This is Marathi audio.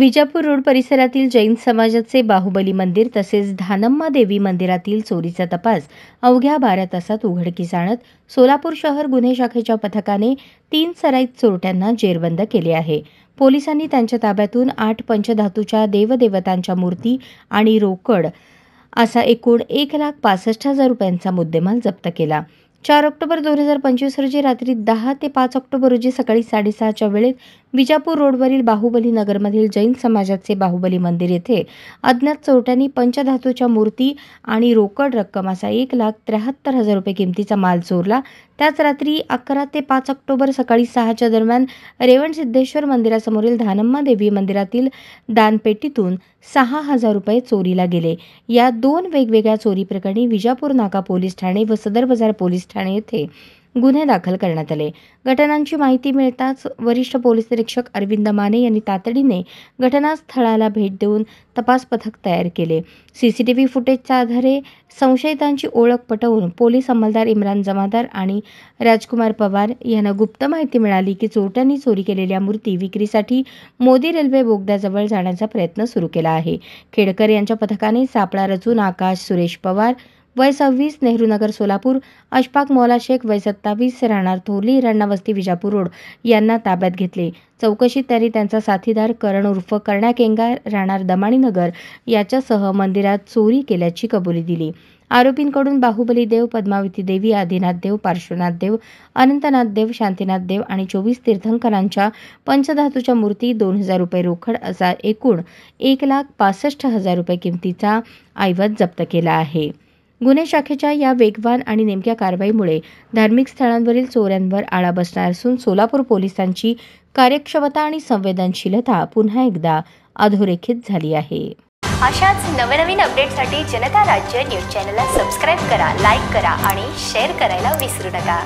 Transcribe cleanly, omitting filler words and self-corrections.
विजापूर रोड परिसरातील जैन समाजाचे बाहुबली मंदिर तसेच धानम्मा देवी मंदिरातील चोरीचा तपास अवघ्या 12 तासात उघडकीस आणत सोलापूर शहर गुन्हे शाखेच्या पथकाने 3 सराईत चोरट्यांना जेरबंद केले आहे। पोलिसांनी त्यांच्या ताब्यातून 8 पंचधातूच्या देवदेवतांच्या मूर्ती आणि रोकड असा एकूण 1,65,000 रुपयांचा मुद्देमाल जप्त केला। 4 ऑक्टोबर 2025 रोजी रात्री 10 ते 5 ऑक्टोबर रोजी सकाळी 6:30च्या वेळेत विजापूर रोडवरील बाहुबली नगरमधील जैन समाजाचे बाहुबली मंदिर येथे अज्ञात चोरट्यांनी पंचधातूच्या मूर्ती आणि रोकड रक्कम असा 1,73,000 रुपये किमतीचा माल चोरला। त्याच रात्री 11 ते 5 ऑक्टोबर सकाळी 6च्या दरम्यान रेवणसिद्धेश्वर मंदिरासमोरील धानम्मा देवी मंदिरातील दानपेटीतून 6,000 रुपये चोरीला गेले। या 2 वेगवेगळ्या चोरी प्रकरणी विजापूर नाका पोलीस ठाणे व सदर बाजार पोलीस ठाणे येथे गुन्हे दाखल करण्यात आले। घटनांची माहिती मिळताच वरिष्ठ पोलीस निरीक्षक अरविंद माने यांनी तातडीने घटनास्थळाला भेट देऊन तपास पथक तयार केले। सीसीटीव्ही फुटेजच्या आधारे संशयितांची ओळख पटवून पोलीस अंमलदार इम्रान जमादार आणि राजकुमार पवार यांना गुप्त माहिती मिळाली की चोरट्यांनी चोरी केलेल्या मूर्ती विक्रीसाठी मोदी रेल्वे बोगद्याजवळ जाण्याचा प्रयत्न सुरू केला आहे। खेडकर यांच्या पथकाने सापळा रचून आकाश सुरेश पवार वय 26 नेहरूनगर सोलापूर, अशफाक मौला शेख वय 27 राहणार थोरली हिरण्यवस्ती विजापूर रोड यांना ताब्यात घेतले। चौकशीत त्यांनी त्यांचा साथीदार करण उर्फ कर्ण्या केंगार राहणार दमाणीनगर याच्यासह मंदिरात चोरी केल्याची कबुली दिली। आरोपींकडून बाहुबली देव, पद्मावती देवी, आदिनाथ देव, पार्श्वनाथ देव, अनंतनाथ देव, शांतीनाथ देव आणि 24 तीर्थंकरांच्या पंचधातूच्या मूर्ती, 2,000 रुपये रोकड असा एकूण 1,65,000 रुपये किमतीचा ऐवज जप्त केला आहे। गुन्हे शाखेच्या या वेगवान आणि नेमक्या कारवाईमुळे धार्मिक स्थळांवरील चोऱ्यांवर आळा बसणार असून सोलापूर पोलिसांची कार्यक्षमता आणि संवेदनशीलता पुन्हा एकदा अधोरेखित झाली आहे। अशाच नवनवीन अपडेटसाठी जनता राज्य न्यूज चॅनलला सबस्क्राईब करा, लाईक करा आणि शेअर करायला विसरू नका।